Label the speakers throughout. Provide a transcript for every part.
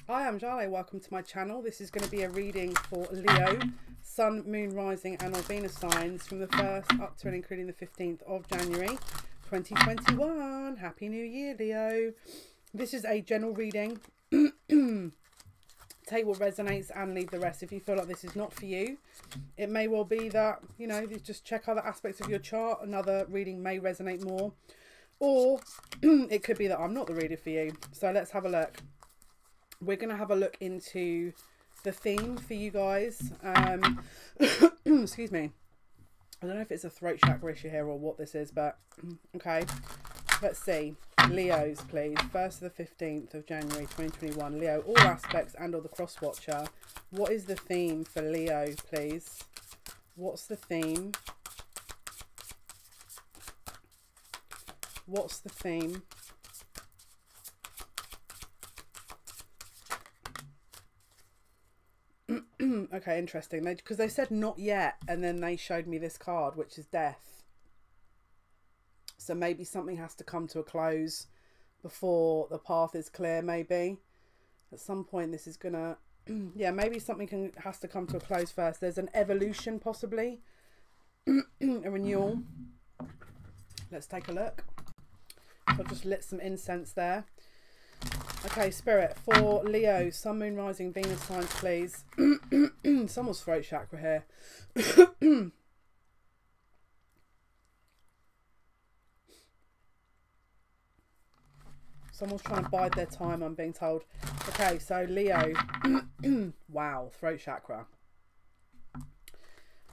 Speaker 1: Hi, I'm Jale. Welcome to my channel. This is going to be a reading for Leo, Sun, Moon, Rising and or Venus signs from the 1st up to and including the 15th of January 2021. Happy New Year, Leo. This is a general reading. Take what resonates and leave the rest. If you feel like this is not for you, it may well be that, you know, you just check other aspects of your chart. Another reading may resonate more. Or it could be that I'm not the reader for you. So let's have a look. We're going to have a look into the theme for you guys. Excuse me. I don't know if it's a throat chakra issue here or what this is, but okay. Let's see. Leos, please. 1st to the 15th of January 2021. Leo, all aspects and or the cross watcher. What is the theme for Leo, please? What's the theme? What's the theme? Okay, interesting. Because they said not yet, and then they showed me this card, which is death. So maybe something has to come to a close before the path is clear, maybe. At some point this is gonna... yeah, maybe something has to come to a close first. There's an evolution, possibly. A renewal. Let's take a look. So I've just lit some incense there. Okay, Spirit, for Leo, Sun, Moon, Rising, Venus signs, please. Someone's throat chakra here. Someone's trying to bide their time, I'm being told. Okay, so Leo. Wow, throat chakra.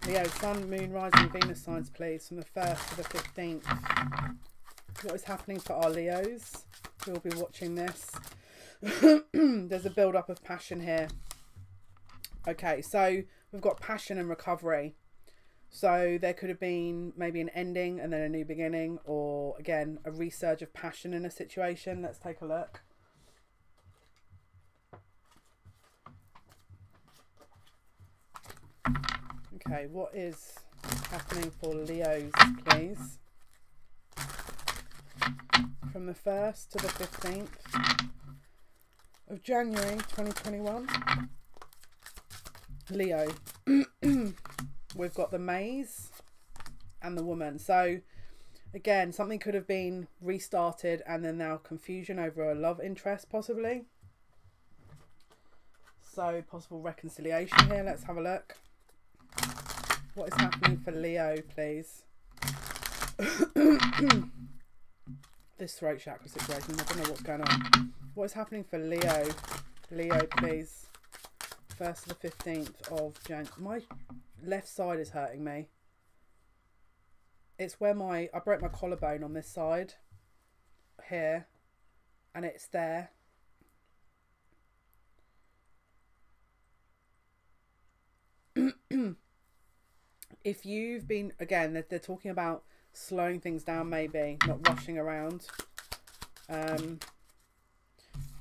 Speaker 1: Leo, Sun, Moon, Rising, Venus signs, please, from the 1st to the 15th. What is happening for our Leos who will be watching this? There's a build-up of passion here. Okay, so we've got passion and recovery. So there could have been maybe an ending and then a new beginning, or again a resurge of passion in a situation. Let's take a look. Okay, what is happening for Leos, please? From the 1st to the 15th of January 2021. Leo. We've got the maze and the woman. So again, something could have been restarted and then now confusion over a love interest, possibly. So possible reconciliation here. Let's have a look. What is happening for Leo, please? This throat chakra situation, I don't know what's going on. What is happening for Leo? Leo, please. 1st to the 15th of January. My left side is hurting me. It's where I broke my collarbone on this side. Here. And it's there. If you've been, again, they're talking about slowing things down, maybe not rushing around.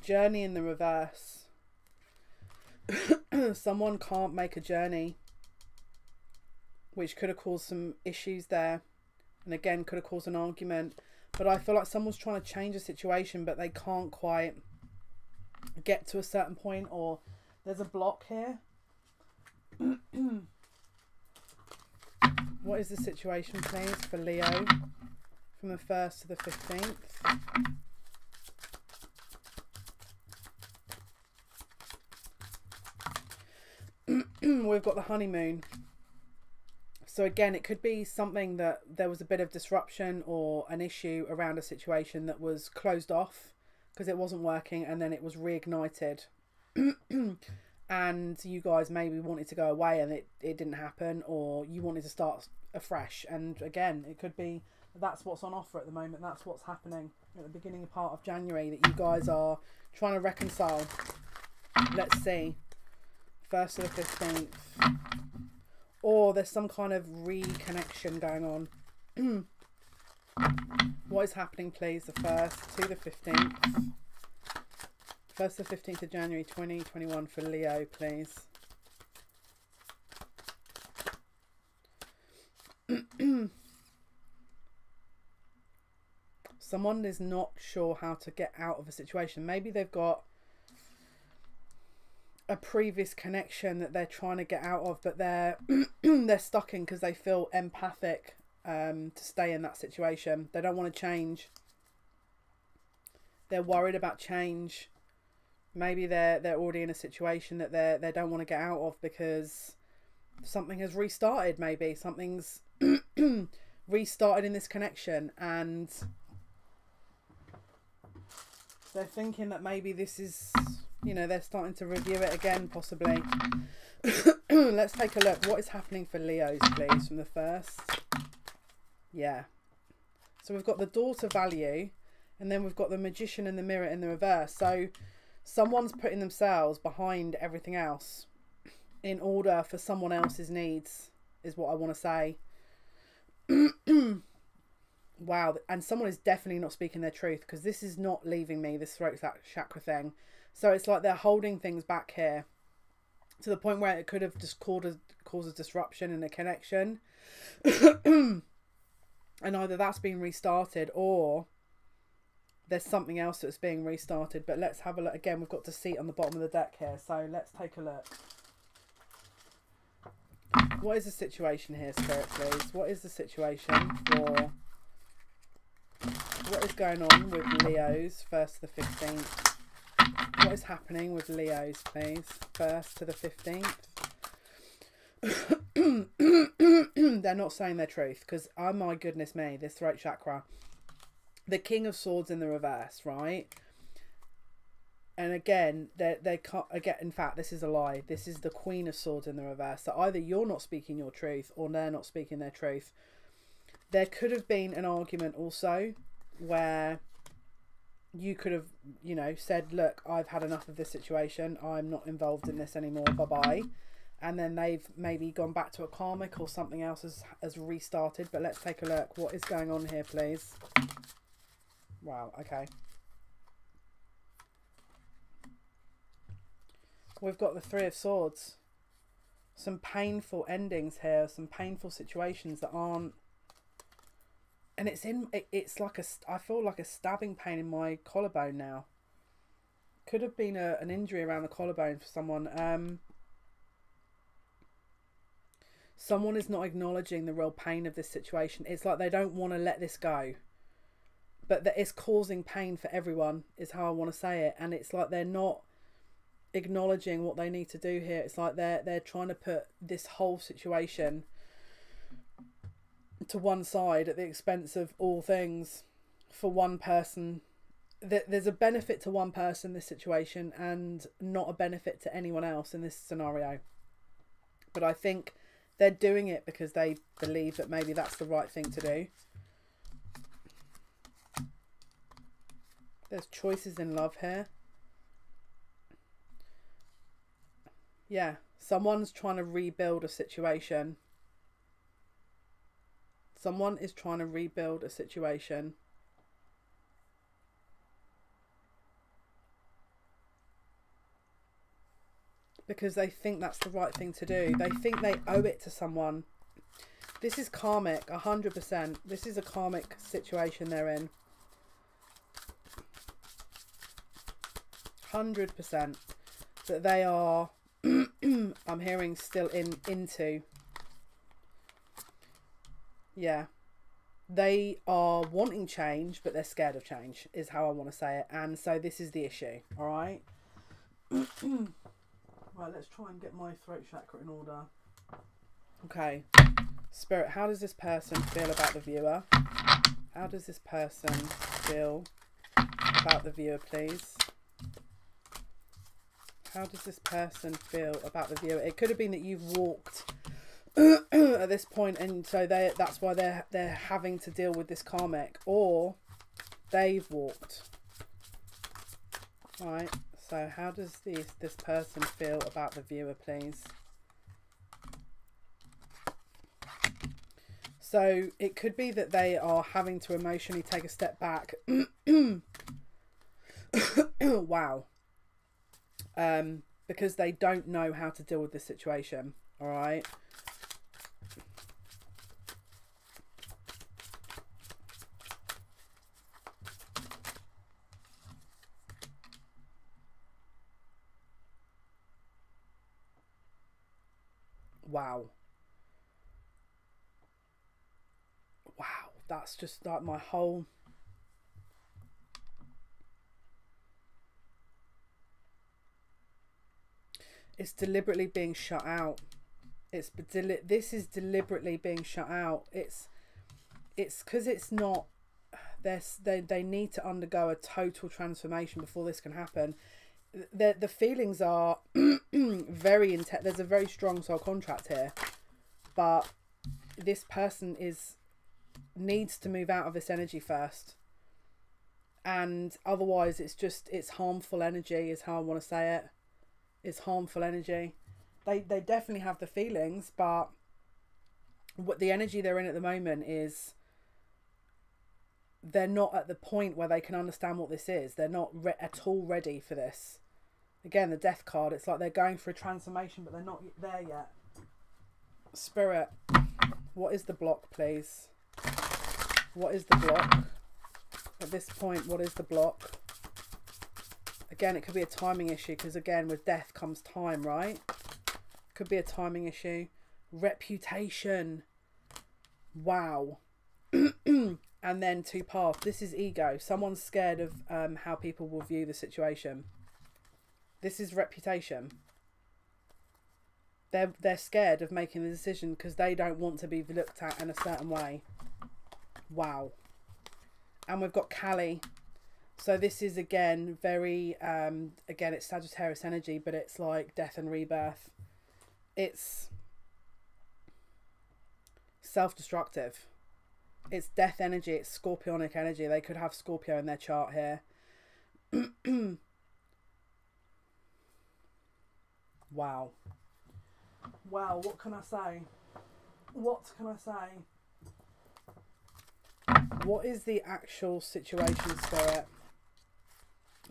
Speaker 1: Journey in the reverse. Someone can't make a journey, which could have caused some issues there, and again could have caused an argument. But I feel like someone's trying to change a situation, but they can't quite get to a certain point, or there's a block here. What is the situation, please, for Leo from the 1st to the 15th? We've got the honeymoon. So again, it could be something that there was a bit of disruption or an issue around a situation that was closed off because it wasn't working, and then it was reignited. And you guys maybe wanted to go away and it didn't happen, or you wanted to start afresh. And again, it could be that's what's on offer at the moment. That's what's happening at the beginning part of January, that you guys are trying to reconcile. Let's see. 1st to the 15th. Or there's some kind of reconnection going on. What is happening, please? The 1st to the 15th. 1st to 15th of January 2021 for Leo, please. Someone is not sure how to get out of a situation. Maybe they've got a previous connection that they're trying to get out of, but they're they're stuck in because they feel empathic to stay in that situation. They don't want to change. They're worried about change. Maybe they're already in a situation that they don't want to get out of because something has restarted. Maybe something's restarted in this connection, and they're thinking that maybe this is, you know, they're starting to review it again, possibly. Let's take a look. What is happening for Leos, please, from the first? Yeah. So we've got the daughter value, and then we've got the magician and the mirror in the reverse. So someone's putting themselves behind everything else in order for someone else's needs, is what I want to say. Wow. And someone is definitely not speaking their truth, because this is not leaving me, this throat chakra thing. So it's like they're holding things back here to the point where it could have just caused a disruption in a connection. And either that's been restarted or there's something else that's being restarted. But let's have a look. Again, we've got Deceit on the bottom of the deck here. So let's take a look. What is the situation here, Spirit, please? What is the situation for... What is going on with Leos, 1st to the 15th? What is happening with Leos, please? 1st to the 15th. They're not saying their truth, because, oh my goodness me, this throat chakra. The King of Swords in the reverse, right? And again, they can't, again, in fact, this is a lie. This is the Queen of Swords in the reverse. So either you're not speaking your truth or they're not speaking their truth. There could have been an argument also where you could have, you know, said, look, I've had enough of this situation. I'm not involved in this anymore. Bye-bye. And then they've maybe gone back to a karmic or something else has restarted. But let's take a look. What is going on here, please? Wow, okay. We've got the Three of Swords. Some painful endings here. Some painful situations that aren't... And it's like I feel like a stabbing pain in my collarbone now. Could have been an injury around the collarbone for someone. Someone is not acknowledging the real pain of this situation. It's like they don't want to let this go. But that it's causing pain for everyone, is how I want to say it. And it's like they're not acknowledging what they need to do here. It's like they're trying to put this whole situation to one side at the expense of all things for one person. There's a benefit to one person in this situation and not a benefit to anyone else in this scenario. But I think they're doing it because they believe that maybe that's the right thing to do. There's choices in love here. Yeah, someone's trying to rebuild a situation. Someone is trying to rebuild a situation. Because they think that's the right thing to do. They think they owe it to someone. This is karmic, 100%. This is a karmic situation they're in. 100%. That they are, I'm hearing, still into. Yeah. They are wanting change, but they're scared of change, is how I want to say it. And so this is the issue, all right? Right, let's try and get my throat chakra in order. Okay. Spirit, how does this person feel about the viewer? How does this person feel about the viewer, please? How does this person feel about the viewer? It could have been that you've walked at this point, and so that's why they're having to deal with this karmic, or they've walked. All right. So how does this person feel about the viewer, please? So it could be that they are having to emotionally take a step back. Wow. Because they don't know how to deal with this situation. All right. Wow. Wow. That's just like my whole... It's deliberately being shut out. This is deliberately being shut out. It's because it's not... They need to undergo a total transformation before this can happen. The feelings are very intense. There's a very strong soul contract here, but this person needs to move out of this energy first, and otherwise it's harmful energy is how I want to say it. It's harmful energy. They definitely have the feelings, but what the energy they're in at the moment is, they're not at the point where they can understand what this is. They're not at all ready for this. Again, the death card, it's like they're going for a transformation, but they're not there yet. Spirit, what is the block, please? What is the block? At this point, what is the block? Again, it could be a timing issue, because again, with death comes time, right? Could be a timing issue. Reputation. Wow. And then two paths. This is ego. Someone's scared of how people will view the situation. This is reputation. They're scared of making the decision because they don't want to be looked at in a certain way. Wow. And we've got Kali. So this is again very again, it's Sagittarius energy, but it's like death and rebirth. It's self-destructive. It's death energy. It's scorpionic energy. They could have Scorpio in their chart here. Wow. Wow, what can I say? What can I say? What is the actual situation, Spirit,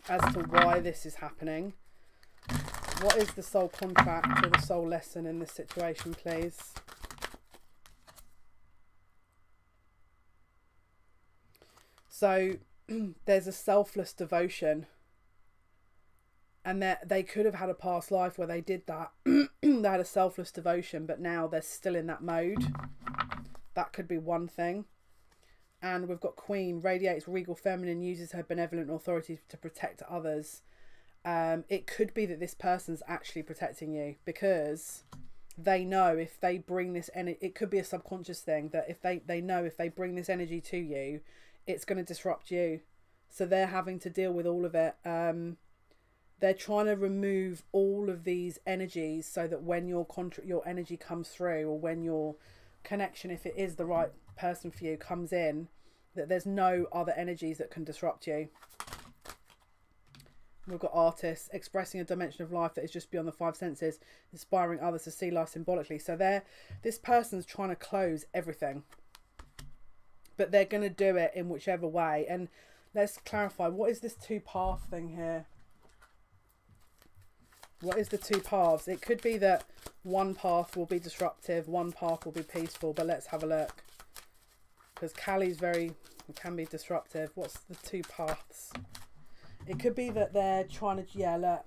Speaker 1: as to why this is happening? What is the soul contract or the soul lesson in this situation, please? So there's a selfless devotion, and they could have had a past life where they did that. They had a selfless devotion, but now they're still in that mode. That could be one thing. And we've got Queen, radiates regal feminine, uses her benevolent authority to protect others. It could be that this person's actually protecting you, because they know if they bring this energy, it could be a subconscious thing, that if they know if they bring this energy to you, it's going to disrupt you. So they're having to deal with all of it. They're trying to remove all of these energies so that when your energy comes through, or when your connection, if it is the right person for you, comes in, that there's no other energies that can disrupt you. We've got artists, expressing a dimension of life that is just beyond the five senses, inspiring others to see life symbolically. So this person's trying to close everything, but they're going to do it in whichever way. And let's clarify, what is this two-path thing here? What is the two paths? It could be that one path will be disruptive, one path will be peaceful, but let's have a look. Because Kali's can be disruptive. What's the two paths? It could be that they're trying to, yeah, look.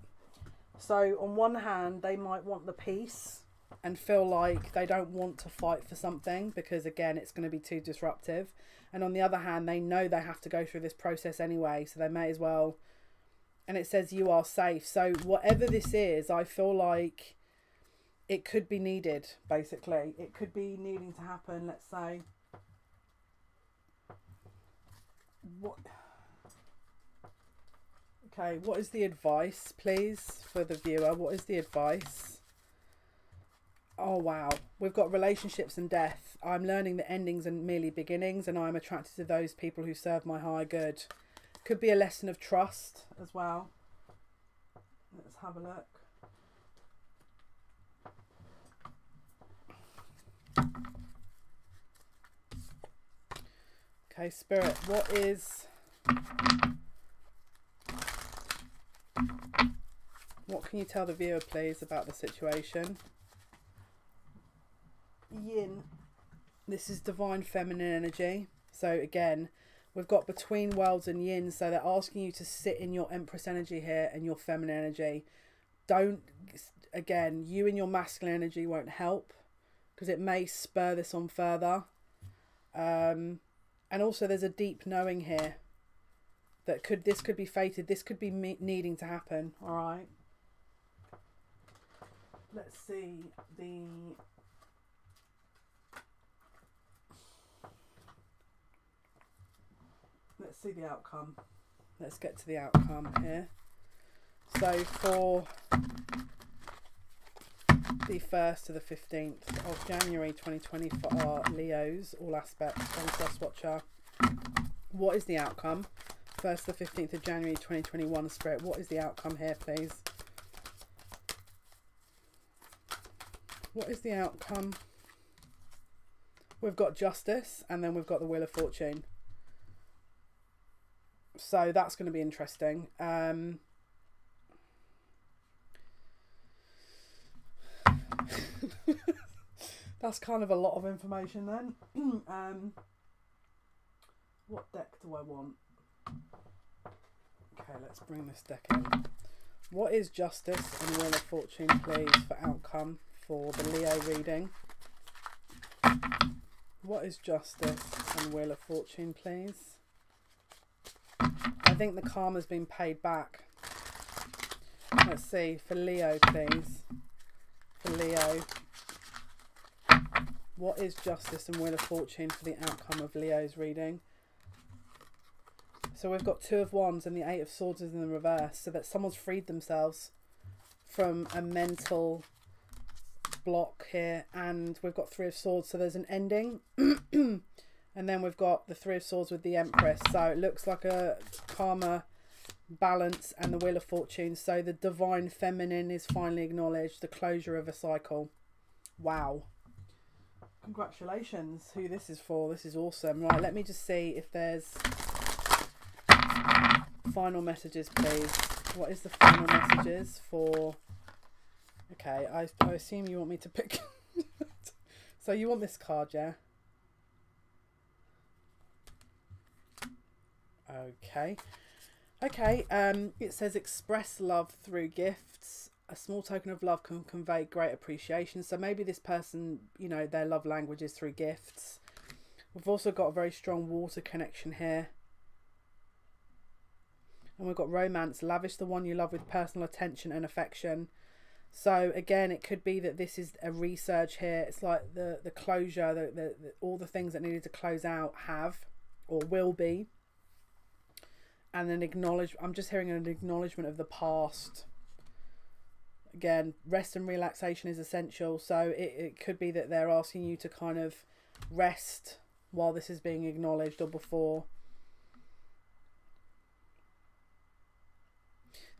Speaker 1: So on one hand, they might want the peace and feel like they don't want to fight for something, because again, it's going to be too disruptive. And on the other hand, they know they have to go through this process anyway, so they may as well. And it says you are safe. So whatever this is, I feel like it could be needed, basically. It could be needing to happen, let's say. Okay, what is the advice, please, for the viewer? What is the advice? Oh, wow. We've got relationships and death. I'm learning that endings are merely beginnings, and I'm attracted to those people who serve my higher good. Could be a lesson of trust as well. Let's have a look. Okay, Spirit, what can you tell the viewer, please, about the situation? Yin. This is divine feminine energy. So again, we've got between worlds and yin. So they're asking you to sit in your Empress energy here and your feminine energy. Don't, again, you and your masculine energy won't help. because it may spur this on further. And also there's a deep knowing here that this could be fated. This could be needing to happen. All right. Let's see the outcome. Let's get to the outcome here. So for the 1st to the 15th of January 2020 for our Leos, all aspects, Princess Watcher, what is the outcome? 1st to the 15th of January 2021, Spirit, what is the outcome here, please? What is the outcome? We've got Justice, and then we've got the Wheel of Fortune. So that's going to be interesting. That's kind of a lot of information then. What deck do I want? Okay, let's bring this deck in. What is Justice and Wheel of Fortune, please, for outcome for the Leo reading? What is Justice and Wheel of Fortune, please? I think the karma's been paid back. Let's see, for Leo, please. For Leo. What is Justice and Wheel of Fortune for the outcome of Leo's reading? So we've got 2 of Wands and the 8 of Swords is in the reverse. So that someone's freed themselves from a mental block here. And we've got 3 of Swords. So there's an ending. And then we've got the 3 of Swords with the Empress. So it looks like a karma balance and the Wheel of Fortune. So the divine feminine is finally acknowledged. The closure of a cycle. Wow. Congratulations. Who this is for. This is awesome. Right, let me just see if there's final messages, please. What is the final messages for... Okay, I assume you want me to pick... So you want this card, yeah? Okay. Okay, it says express love through gifts. A small token of love can convey great appreciation. So maybe this person, you know, their love language is through gifts. We've also got a very strong water connection here. And we've got romance. Lavish the one you love with personal attention and affection. So again, it could be that this is a resurge here. It's like the closure, all the things that needed to close out have or will be. And an I'm just hearing an acknowledgement of the past. Again, rest and relaxation is essential. So it could be that they're asking you to kind of rest while this is being acknowledged or before.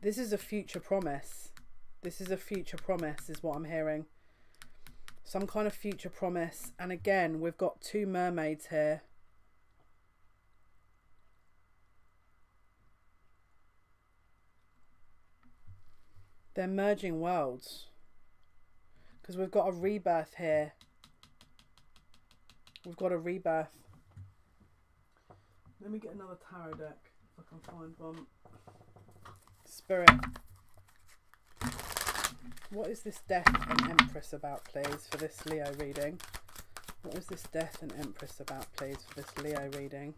Speaker 1: This is a future promise. This is a future promise is what I'm hearing. Some kind of future promise. And again, we've got 2 mermaids here. They're merging worlds. Because we've got a rebirth here. We've got a rebirth. Let me get another tarot deck if I can find one. Spirit. What is this Death and Empress about, please, for this Leo reading? What is this Death and Empress about, please, for this Leo reading?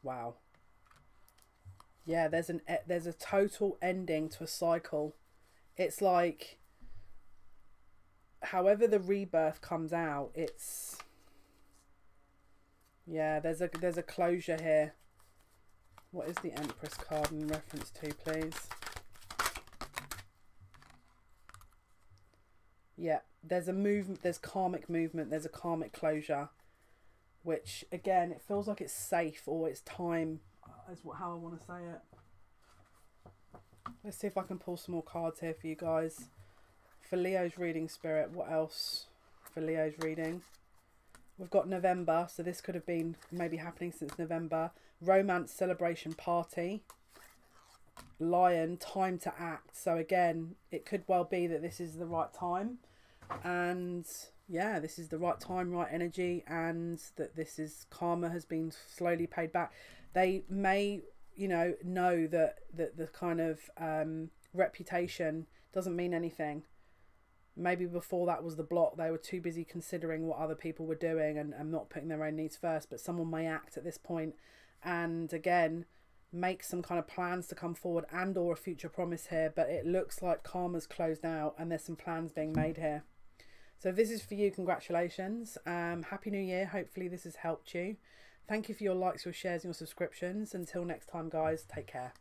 Speaker 1: Wow. Yeah, there's a total ending to a cycle. It's like, however the rebirth comes out, it's, yeah, there's a closure here. What is the Empress card in reference to, please? Yeah, there's a movement, there's karmic movement, there's a karmic closure, which again, it feels like it's safe or it's time. Is how I want to say it. Let's see if I can pull some more cards here for you guys. For Leo's reading, Spirit, what else for Leo's reading? We've got November, so this could have been maybe happening since November. Romance, celebration, party. Lion, time to act. So again, it could well be that this is the right time. And yeah, this is the right time, right energy, and that this is karma has been slowly paid back. They may, you know that the kind of reputation doesn't mean anything. Maybe before that was the block, they were too busy considering what other people were doing and not putting their own needs first. But someone may act at this point and again make some kind of plans to come forward and or a future promise here. But it looks like karma's closed out and there's some plans being made here. So if this is for you, congratulations. Happy New Year. Hopefully this has helped you. Thank you for your likes, your shares and your subscriptions. Until next time, guys, take care.